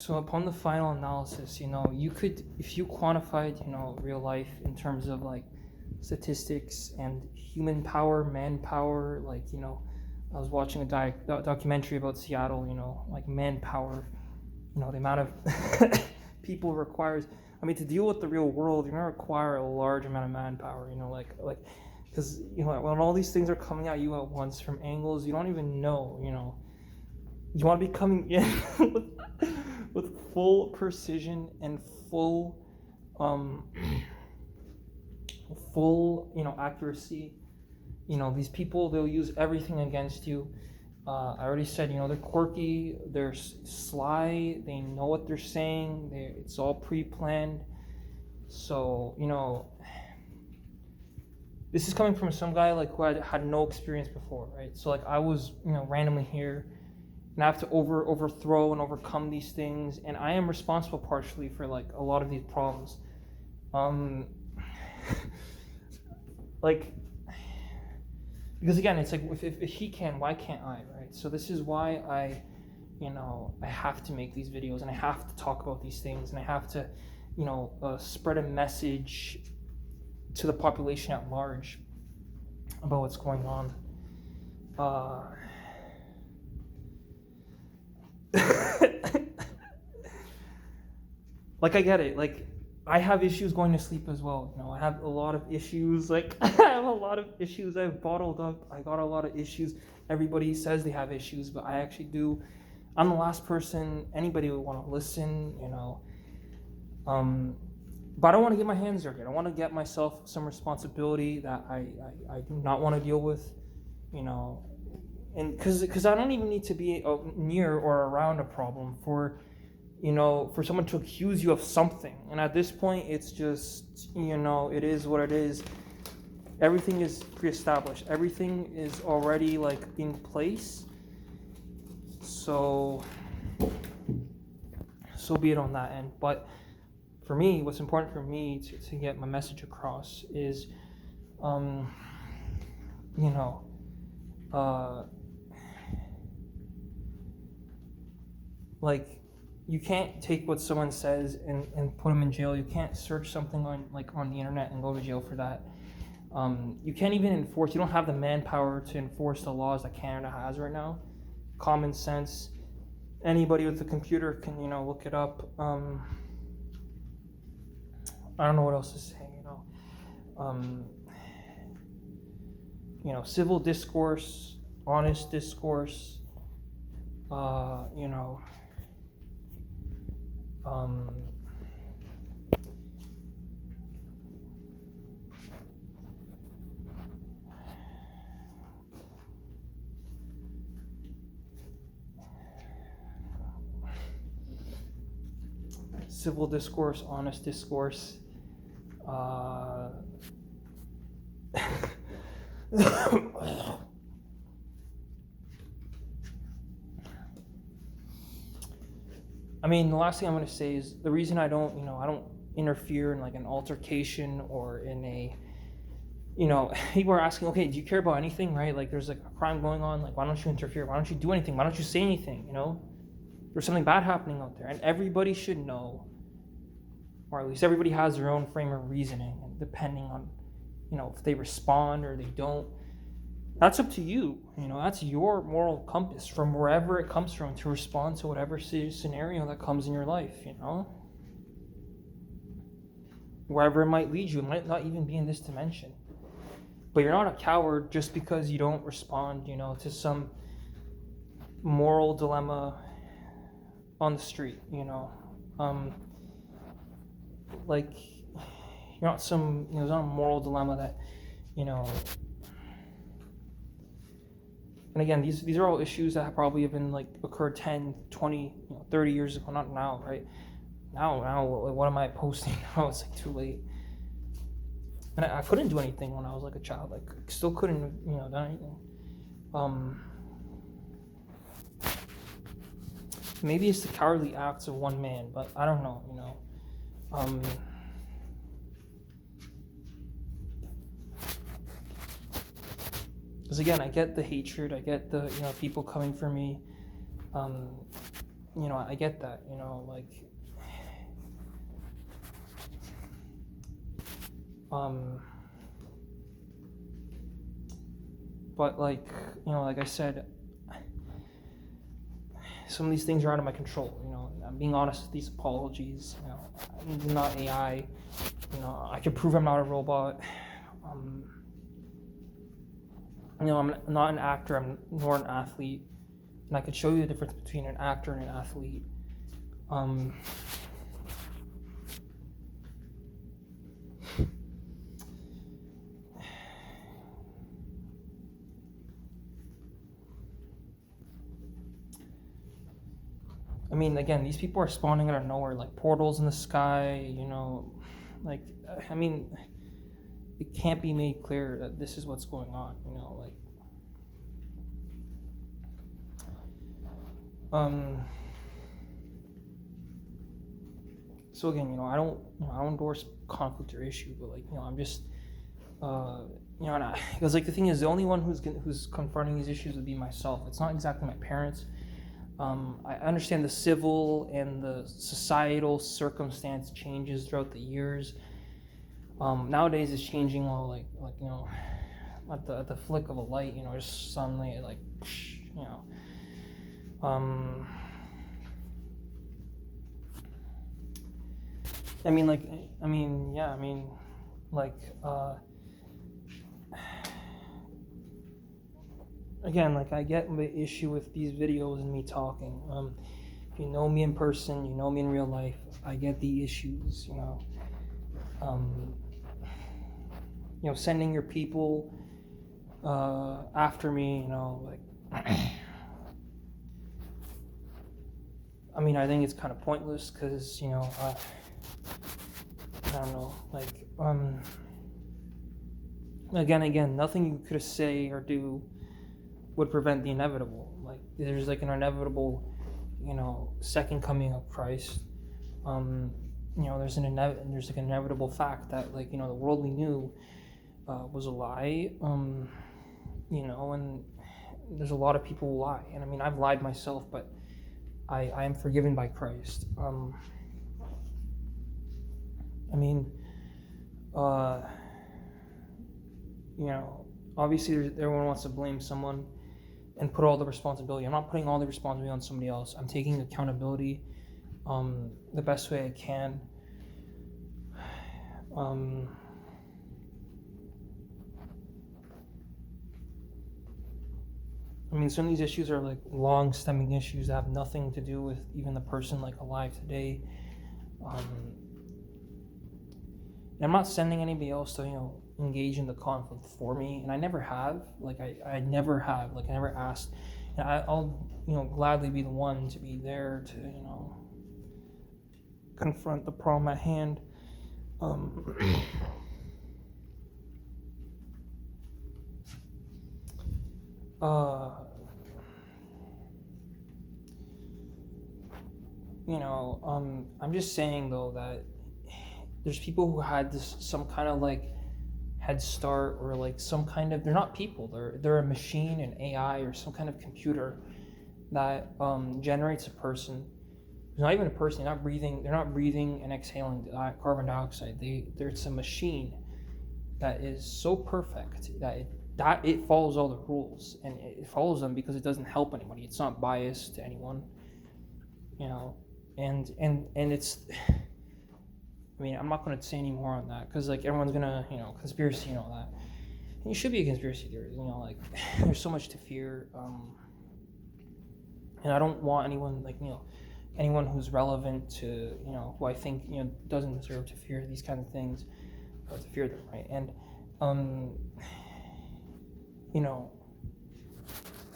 So upon the final analysis, you could, if you quantified, real life in terms of like statistics and human power, manpower, like, I was watching a documentary about Seattle, like manpower, the amount of people requires. I mean, to deal with the real world, you're gonna require a large amount of manpower, because when all these things are coming at you at once from angles you don't even know, you want to be coming in with full precision and um, full accuracy. These people, they'll use everything against you. I already said, they're quirky, they're sly, they know what they're saying, it's all pre-planned. So, this is coming from some guy like who had no experience before, right? So like I was, randomly here, and I have to overthrow and overcome these things, and I am responsible partially for like a lot of these problems. Like, because again, it's like if he can, why can't I, right? So this is why I have to make these videos, and I have to talk about these things, and I have to, spread a message to the population at large about what's going on. Like, I get it. Like, I have issues going to sleep as well. I have a lot of issues. Like, I have a lot of issues I've bottled up. I got a lot of issues. Everybody says they have issues, but I actually do. I'm the last person anybody would want to listen, But I don't want to get my hands dirty. I don't want to get myself some responsibility that I do not want to deal with, and because I don't even need to be near or around a problem for someone to accuse you of something. And at this point, it's just, it is what it is. Everything is pre-established. Everything is already like in place. So be it on that end. But for me, what's important for me to get my message across is, like, you can't take what someone says and put them in jail. You can't search something on the internet and go to jail for that. You can't even enforce. You don't have the manpower to enforce the laws that Canada has right now. Common sense. Anybody with a computer can look it up. I don't know what else to say. Civil discourse, honest discourse. Civil discourse, honest discourse. I mean, the last thing I'm going to say is the reason I don't interfere in like an altercation or in a, people are asking, okay, do you care about anything, right? Like there's like a crime going on, like why don't you interfere? Why don't you do anything? Why don't you say anything? There's something bad happening out there, and everybody should know, or at least everybody has their own frame of reasoning, and depending on, if they respond or they don't, that's up to you. That's your moral compass from wherever it comes from to respond to whatever scenario that comes in your life, Wherever it might lead you, it might not even be in this dimension. But you're not a coward just because you don't respond, to some moral dilemma on the street, like, you're not there's not a moral dilemma that, and again, these are all issues that probably have been like occurred 10, 20, 30 years ago, not now, right? Now, what am I posting now? It's like too late. And I couldn't do anything when I was like a child, like still couldn't, do anything. Maybe it's the cowardly acts of one man, but I don't know, Because again, I get the hatred, I get the people coming for me. I get that, um, but like I said, some of these things are out of my control. I'm being honest with these apologies. I'm not AI. I can prove I'm not a robot. I'm not an actor. Nor an athlete, and I could show you the difference between an actor and an athlete. I mean, again, these people are spawning out of nowhere, like portals in the sky. Like, I mean, it can't be made clear that this is what's going on. So again, I don't endorse conflict or issue, but I'm just, because the thing is, the only one who's confronting these issues would be myself. It's not exactly my parents. I understand the civil and the societal circumstance changes throughout the years. Nowadays it's changing all at the flick of a light, just suddenly again, I get the issue with these videos and me talking. If you know me in person, you know me in real life, I get the issues, sending your people after me, I think it's kind of pointless because, I don't know, again, nothing you could say or do would prevent the inevitable. There's an inevitable, second coming of Christ. There's an inevitable fact that the world we knew was a lie. And there's a lot of people who lie, and I've lied myself, but I am forgiven by Christ. Obviously everyone wants to blame someone and put all the responsibility. I'm not putting all the responsibility on somebody else. I'm taking accountability the best way I can. Some of these issues are long stemming issues that have nothing to do with even the person alive today. And I'm not sending anybody else to engage in the conflict for me, and I never have. I never have. I never asked. And I'll gladly be the one to be there to confront the problem at hand. I'm just saying though that there's people who had some kind of head start, or some kind of, they're not people, they're a machine, an AI, or some kind of computer that generates a person. It's not even a person. They're not breathing and exhaling carbon dioxide. It's a machine that is so perfect that it follows all the rules, and it follows them because it doesn't help anybody. It's not biased to anyone, and it's, I'm not going to say any more on that because everyone's gonna conspiracy and all that. And you should be a conspiracy theorist. There's so much to fear, and I don't want anyone anyone who's relevant to who I think doesn't deserve to fear these kind of things, to fear them, right? And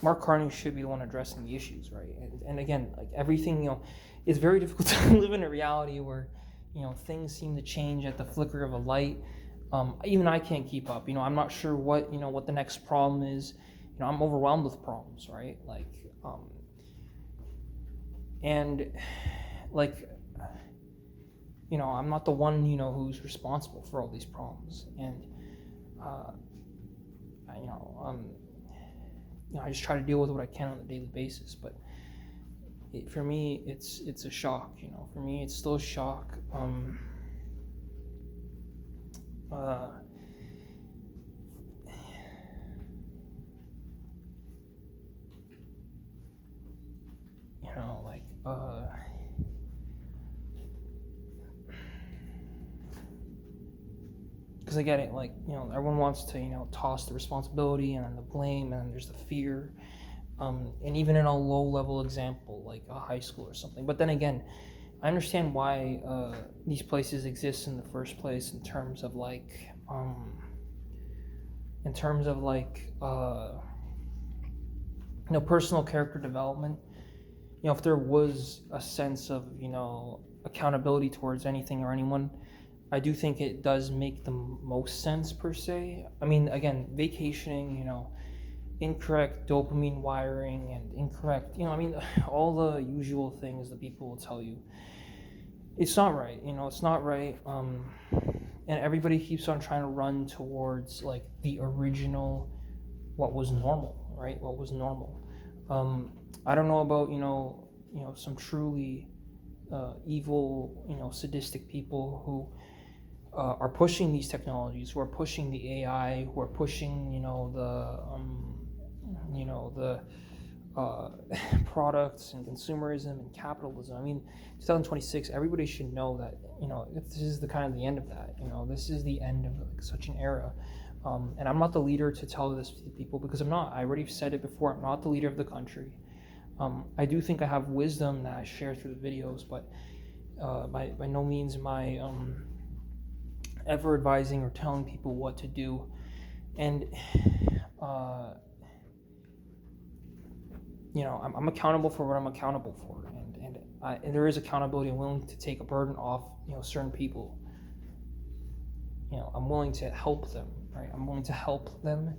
Mark Carney should be the one addressing the issues, right? And again, everything, it's very difficult to live in a reality where things seem to change at the flicker of a light. Even I can't keep up. I'm not sure what the next problem is. I'm overwhelmed with problems, right? I'm not the one who's responsible for all these problems, and I just try to deal with what I can on a daily basis. But for me, it's a shock. For me, it's still a shock. Uh, like because I get it, like everyone wants to toss the responsibility and then the blame, and then there's the fear, and even in a low level example like a high school or something. But then again, I understand why these places exist in the first place in terms of like personal character development. If there was a sense of accountability towards anything or anyone, I do think it does make the most sense per se. I mean, again, vacationing, incorrect dopamine wiring and incorrect, all the usual things that people will tell you. It's not right, it's not right. And everybody keeps on trying to run towards like the original, what was normal, right? What was normal. I don't know about, some truly evil, sadistic people who are pushing these technologies, who are pushing the AI, who are pushing, the products and consumerism and capitalism. I mean, 2026, everybody should know that, this is the kind of the end of that. This is the end of like such an era. And I'm not the leader to tell this to people, because I'm not. I already said it before. I'm not the leader of the country. I do think I have wisdom that I share through the videos, but by no means am I ever advising or telling people what to do. And I'm accountable for what I'm accountable for, and there is accountability. I'm willing to take a burden off certain people. I'm willing to help them, right? I'm willing to help them,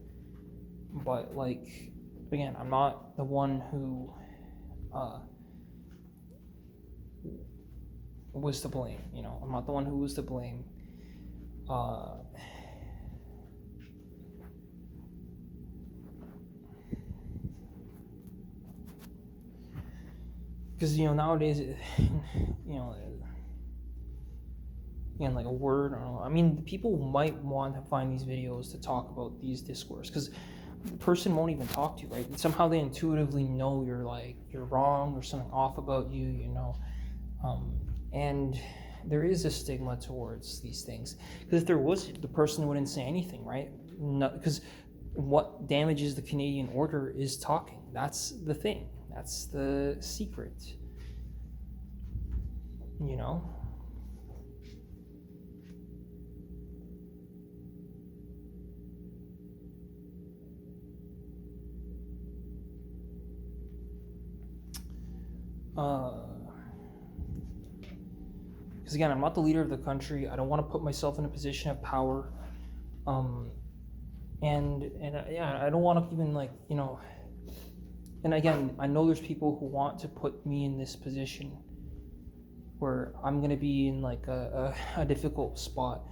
but like, again, I'm not the one who was to blame. I'm not the one who was to blame. Because nowadays, again, like a word, I mean, people might want to find these videos to talk about these discourse, because the person won't even talk to you, right? And somehow they intuitively know you're wrong or something off about you, and there is a stigma towards these things, because if there was, the person wouldn't say anything, right? Because what damages the Canadian order is talking. That's the thing. That's the secret. Because again, I'm not the leader of the country. I don't want to put myself in a position of power. And I don't want to even and again, I know there's people who want to put me in this position where I'm going to be in like a difficult spot.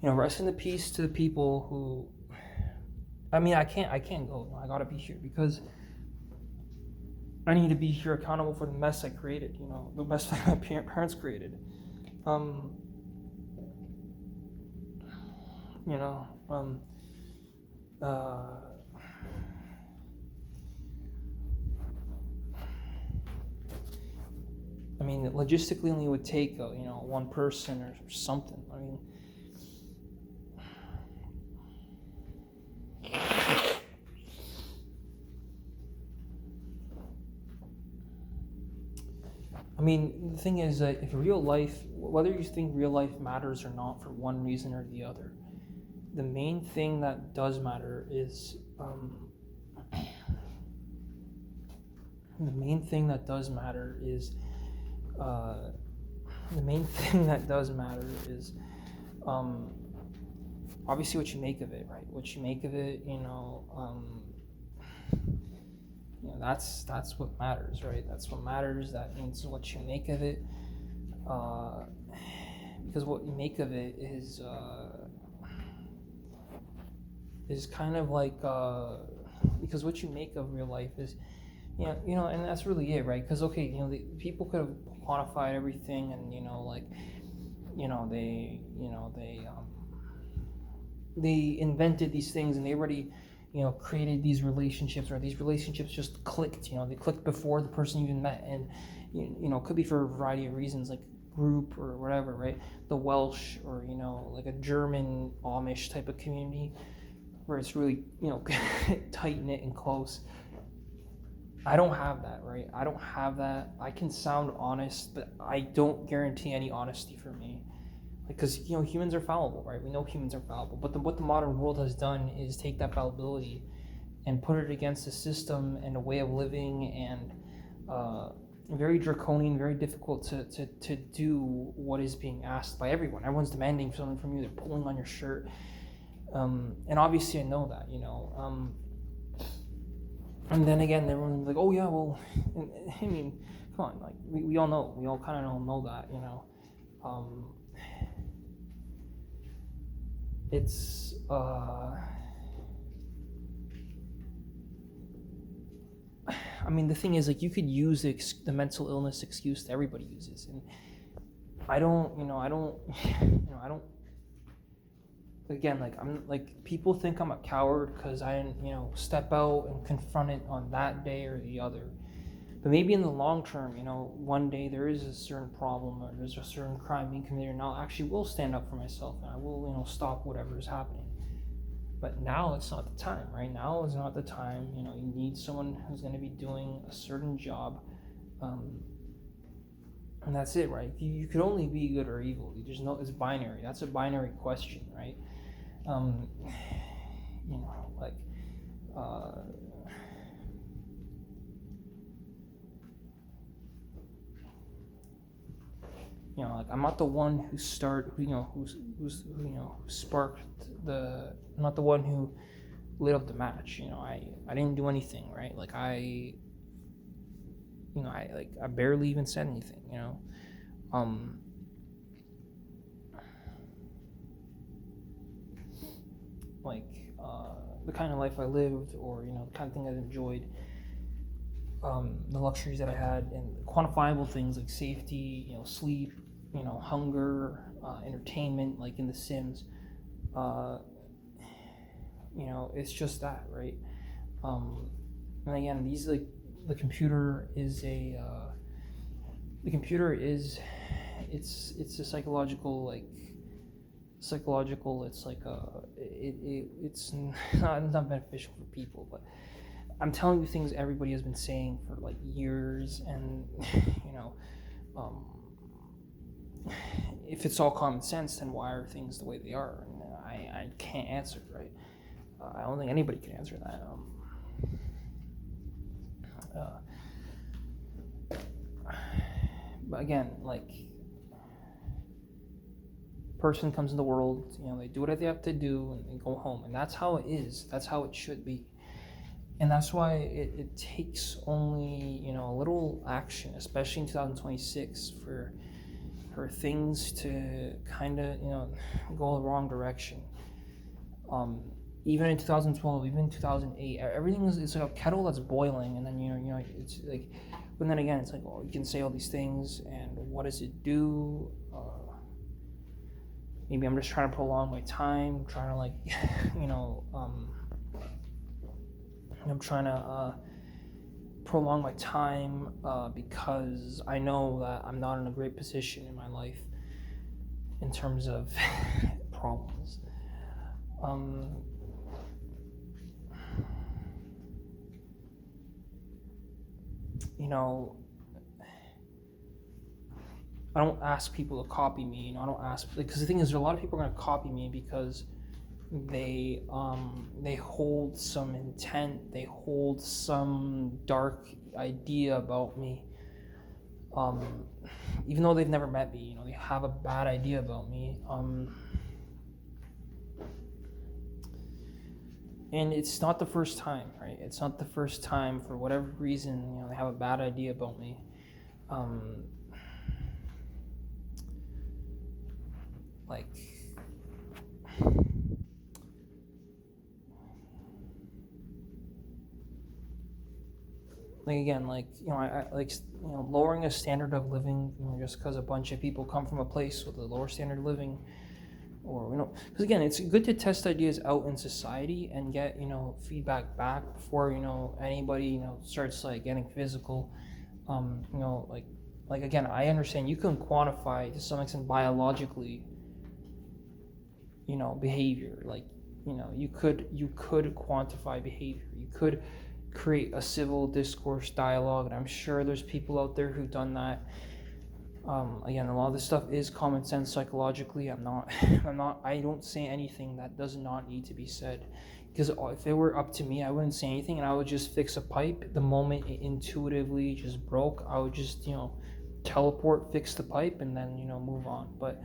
Rest in the peace to the people who, I mean, I can't go. I got to be here because I need to be here accountable for the mess I created, the mess that my parents created. I mean, logistically, it would take one person or something. I mean, the thing is that if real life, whether you think real life matters or not for one reason or the other, the main thing that does matter is obviously what you make of it, right? What you make of it, that's what matters, right? That's what matters. That means what you make of it, because what you make of it is kind of like because what you make of real life is Yeah, and that's really it, right? Because okay, the people could have quantified everything, and like, they invented these things, and they already, created these relationships, or these relationships just clicked. They clicked before the person even met, and it could be for a variety of reasons, like group or whatever, right? The Welsh, or like a German Amish type of community, where it's really tight knit and close. I don't have that, right? I don't have that. I can sound honest, but I don't guarantee any honesty for me. Because humans are fallible, right? We know humans are fallible, but what the modern world has done is take that fallibility and put it against a system and a way of living, and very draconian, very difficult to do what is being asked by everyone. Everyone's demanding something from you. They're pulling on your shirt, and obviously I know that, and then again, everyone's like, oh yeah, well, I mean, come on, like we all know, we all kind of know that, it's I mean, the thing is, like, you could use the mental illness excuse that everybody uses, and I don't, I don't. Again, like, I'm like, people think I'm a coward because I didn't, step out and confront it on that day or the other. But maybe in the long term, one day there is a certain problem, or there's a certain crime being committed, and I actually will stand up for myself, and I will, stop whatever is happening. But now it's not the time, right? Now is not the time. You need someone who's going to be doing a certain job, and that's it, right? You could only be good or evil. You just know it's binary. That's a binary question, right? Like, like, I'm not the one who sparked I'm not the one who lit up the match. I didn't do anything, right? Like, I barely even said anything, like, the kind of life I lived, or the kind of thing I enjoyed, the luxuries that I had, and quantifiable things like safety, sleep, hunger, entertainment, like in The Sims. uh, it's just that, right? And again, these, like, the computer is it's a psychological, it's like it's not beneficial for people. But I'm telling you things everybody has been saying for like years, and um, if it's all common sense, then why are things the way they are? And I can't answer, right? I don't think anybody can answer that. But again, like, person comes in the world, they do what they have to do, and they go home, and that's how it is. That's how it should be. And that's why it takes only, a little action, especially in 2026, for things to kind of, go the wrong direction. Even in 2012, even in 2008, everything it's like a kettle that's boiling, and then it's like, but then again, it's like, well, you can say all these things, and what does it do? Maybe I'm just trying to prolong my time, trying to, like, I'm trying to prolong my time, because I know that I'm not in a great position in my life in terms of problems. I don't ask people to copy me. I don't ask, because the thing is, there are a lot of people are going to copy me because they hold some intent, they hold some dark idea about me, even though they've never met me. They have a bad idea about me, and it's not the first time, right? It's not the first time. For whatever reason, they have a bad idea about me. like again, like I like lowering a standard of living, just because a bunch of people come from a place with a lower standard of living, or because again, it's good to test ideas out in society and get feedback back before anybody starts like getting physical. Like again, I understand you can quantify to some extent biologically behavior. Like you could quantify behavior. You could create a civil discourse dialogue, and I'm sure there's people out there who've done that. Again, a lot of this stuff is common sense psychologically. I don't say anything that does not need to be said, because if it were up to me, I wouldn't say anything, and I would just fix a pipe the moment it intuitively just broke. I would just teleport, fix the pipe, and then move on. But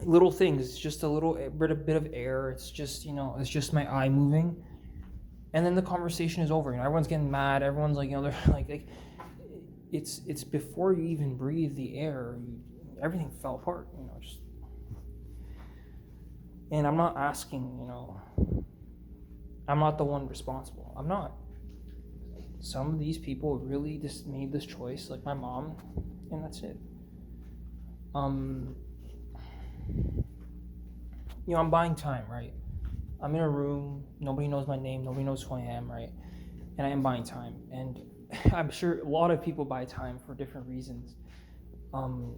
little things, just a little bit of air. It's just it's just my eye moving, and then the conversation is over. Everyone's getting mad. Everyone's like they're like it's before you even breathe the air, everything fell apart. Just. And I'm not asking. I'm not the one responsible. I'm not. Some of these people really just made this choice, like my mom, and that's it. I'm buying time, right? I'm in a room, nobody knows my name, nobody knows who I am, right? And I am buying time. And I'm sure a lot of people buy time for different reasons. And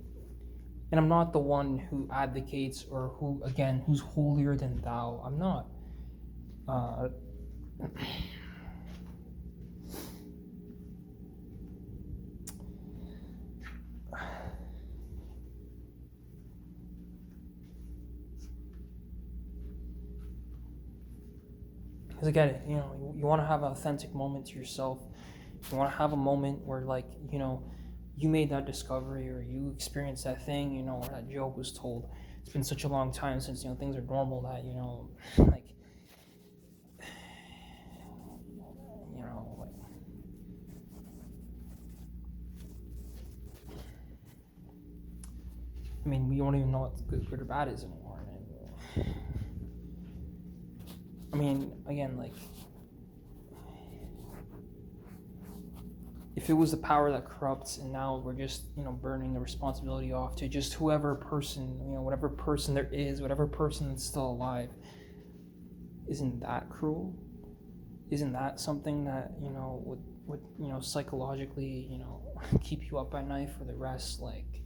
I'm not the one who advocates or who's holier than thou. I'm not. Because again, you want to have an authentic moment to yourself. You want to have a moment where, like, you made that discovery or you experienced that thing, or that joke was told. It's been such a long time since, things are normal that, like, I mean, we don't even know what good or bad is anymore. I mean, again, like, if it was the power that corrupts, and now we're just, burning the responsibility off to just whoever person, whatever person there is, whatever person that's still alive, isn't that cruel? Isn't that something that, would psychologically, keep you up at night for the rest, like,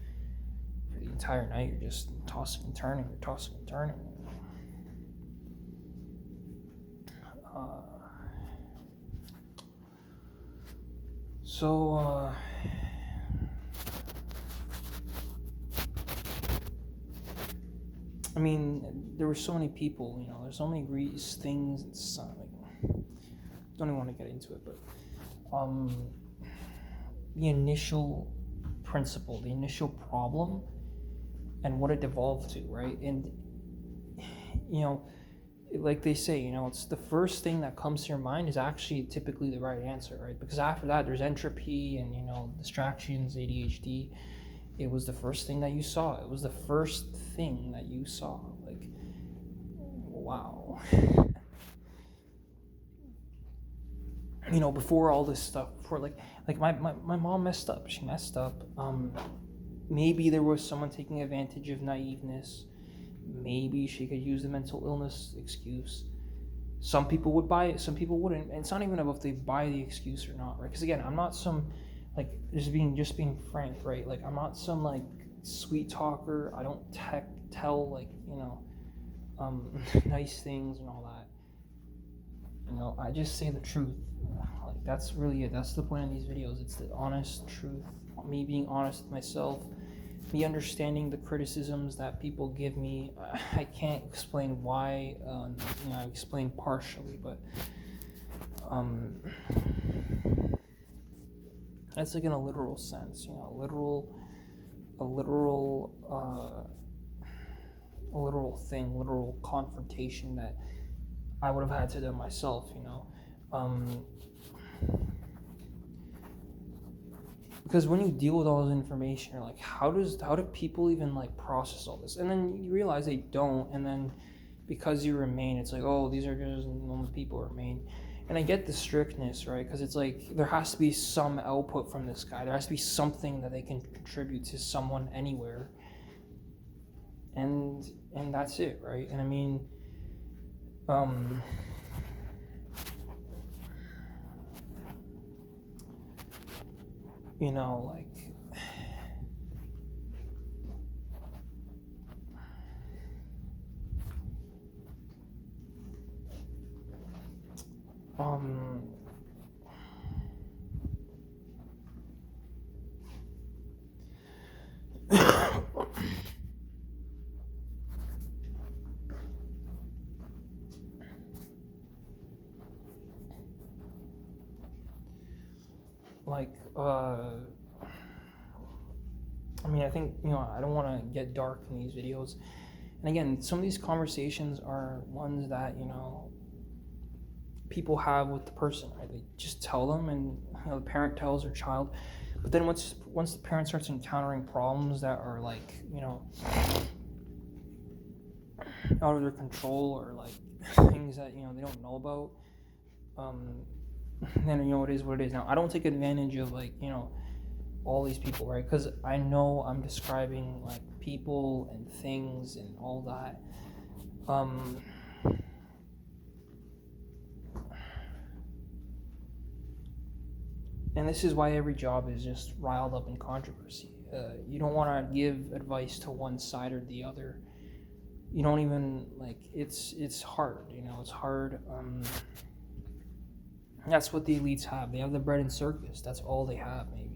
for the entire night? You're just tossing and turning, So, I mean, there were so many people, there's so many things, it's like, don't even want to get into it, but, the initial principle, the initial problem, and what it devolved to, right? And, like they say, it's the first thing that comes to your mind is actually typically the right answer, right? Because after that, there's entropy and, distractions, ADHD. It was the first thing that you saw. It was the first thing that you saw. Like, wow. Before all this stuff, before like my mom messed up. She messed up. Maybe there was someone taking advantage of naiveness. Maybe she could use the mental illness excuse. Some people would buy it, some people wouldn't. And it's not even about if they buy the excuse or not, right? Because again, I'm not some, like, just being frank, right? Like, I'm not some, like, sweet talker. I don't tell, like, nice things and all that. I just say the truth. Like, that's really it. That's the point of these videos. It's the honest truth. Me being honest with myself. Me understanding the criticisms that people give me. I can't explain why. I explain partially, but that's like in a literal sense. A literal thing, literal confrontation that I would have had to do myself. Because when you deal with all this information, you're like, how do people even like process all this? And then you realize they don't, and then because you remain, it's like, oh, these are just normal people remain. And I get the strictness, right? Because it's like there has to be some output from this guy. There has to be something that they can contribute to someone anywhere, and that's it, right? And I mean, um, you know, like, um, like, I mean, I think, I don't want to get dark in these videos. And again, some of these conversations are ones that, people have with the person, right? They just tell them, and the parent tells their child. But then once the parent starts encountering problems that are like, out of their control, or like things that they don't know about, then it is what it is. Now, I don't take advantage of like all these people, right? Because I know I'm describing like people and things and all that. And this is why every job is just riled up in controversy. You don't want to give advice to one side or the other. You don't even it's hard. It's hard. That's what the elites have. They have the bread and circus. That's all they have, maybe.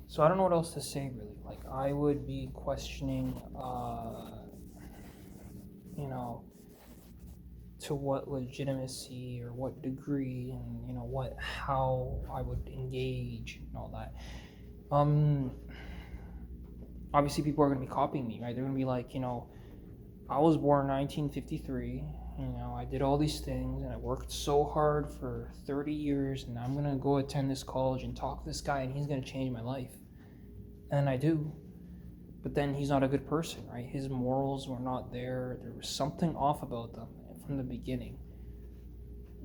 So I don't know what else to say, really. Like, I would be questioning, to what legitimacy or what degree, and how I would engage and all that. Obviously people are going to be copying me, right? They're going to be like, I was born in 1953, I did all these things and I worked so hard for 30 years, and I'm going to go attend this college and talk to this guy and he's going to change my life. And I do. But then he's not a good person, right? His morals were not there. There was something off about them from the beginning.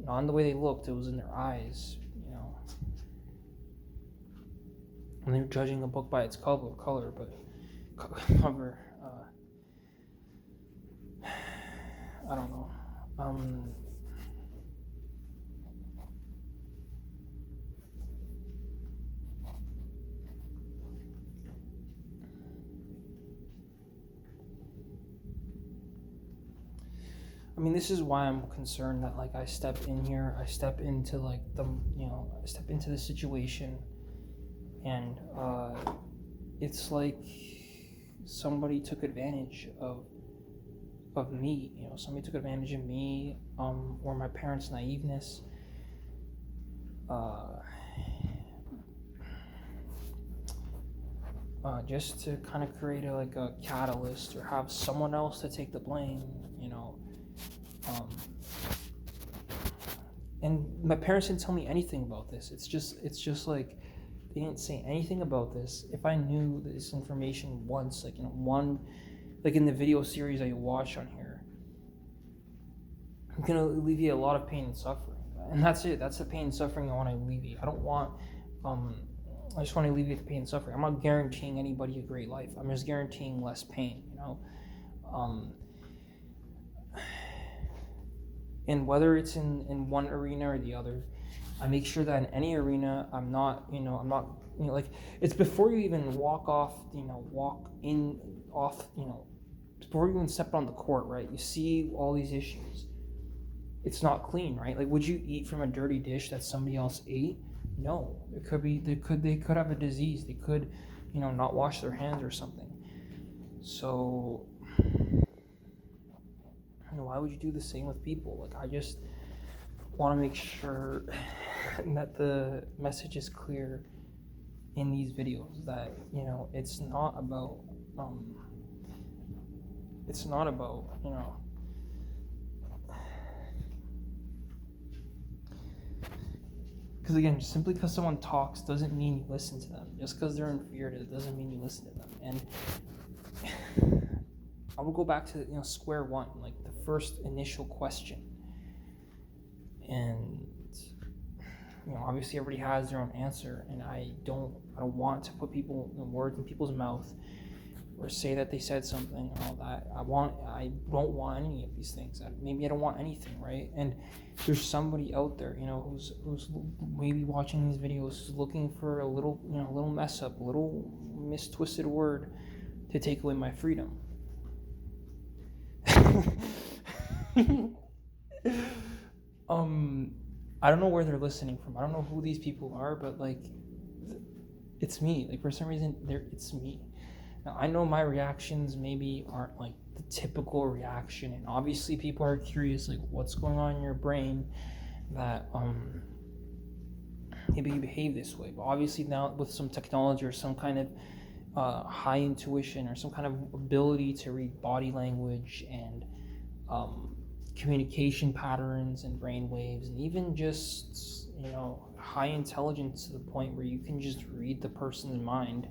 Not in the way they looked, it was in their eyes, And they were judging a book by its color, but cover. I don't know. I mean, this is why I'm concerned that I step in here, I step into I step into the situation, and it's like somebody took advantage of me. Somebody took advantage of me, or my parents' naiveness. Just to kind of create a catalyst, or have someone else to take the blame, and my parents didn't tell me anything about this. It's just like they didn't say anything about this. If I knew this information once, one, in the video series I watch on here, I'm gonna alleviate a lot of pain and suffering, and that's it. That's the pain and suffering I want to alleviate. I don't want, I just want to alleviate the pain and suffering. I'm not guaranteeing anybody a great life. I'm just guaranteeing less pain, And whether it's in one arena or the other, I make sure that in any arena, I'm not, it's before you even walk before you even step on the court, right? You see all these issues. It's not clean, right? Would you eat from a dirty dish that somebody else ate? No. They could have a disease. They could, not wash their hands or something. So, why would you do the same with people? I just want to make sure that the message is clear in these videos, that it's not about Because again, simply because someone talks doesn't mean you listen to them. Just because they're inferior doesn't mean you listen to them. And I will go back to square one, like the first initial question. And obviously everybody has their own answer, and I don't want to put words in people's mouth or say that they said something and all that. I don't want any of these things. Maybe I don't want anything, right? And there's somebody out there, who's maybe watching these videos, who's looking for a little mess up, a little mistwisted word to take away my freedom. I don't know where they're listening from. I don't know who these people are, but it's me. Like, for some reason, it's me. Now, I know my reactions maybe aren't like the typical reaction, and obviously people are curious, like, what's going on in your brain that maybe you behave this way. But obviously now with some technology or some kind of high intuition or some kind of ability to read body language and communication patterns and brain waves, and even just high intelligence to the point where you can just read the person's mind.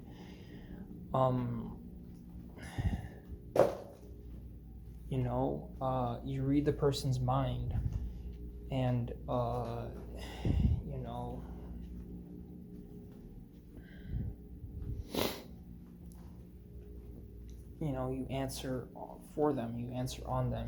You read the person's mind, and you answer for them, you answer on them,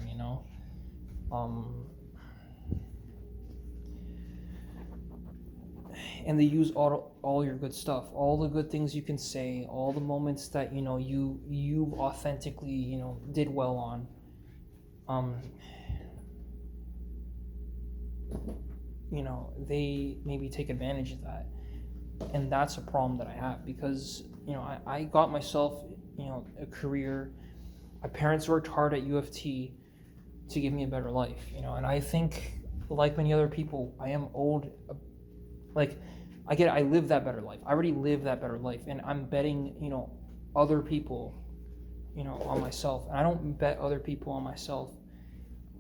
and they use all your good stuff, all the good things you can say, all the moments that you authentically did well on. They maybe take advantage of that, and that's a problem that I have, because I got myself a career. My parents worked hard at U of T to give me a better life, and I think, like many other people, I am owed I live that better life. I already live that better life, and I'm betting other people on myself. And I don't bet other people on myself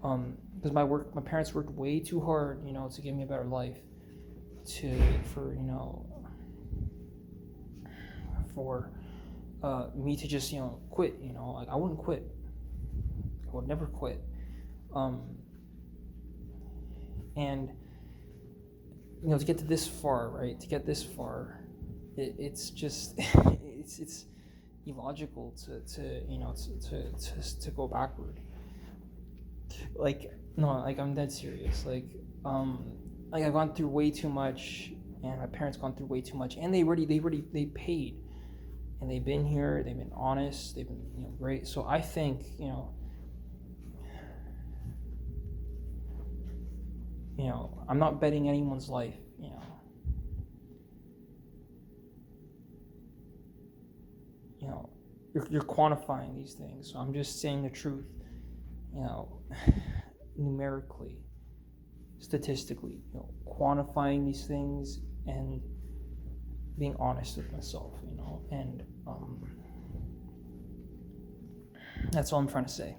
because my parents worked way too hard to give me a better life, for me to just quit. I wouldn't quit. I would never quit. And to get to this far, right? To get this far, it's just it's illogical to go backward. I'm dead serious. I've gone through way too much, and my parents gone through way too much, and they paid, and they've been here, they've been honest, they've been great. So I think I'm not betting anyone's life, you're quantifying these things. So I'm just saying the truth, numerically, statistically, quantifying these things and being honest with myself, and that's all I'm trying to say.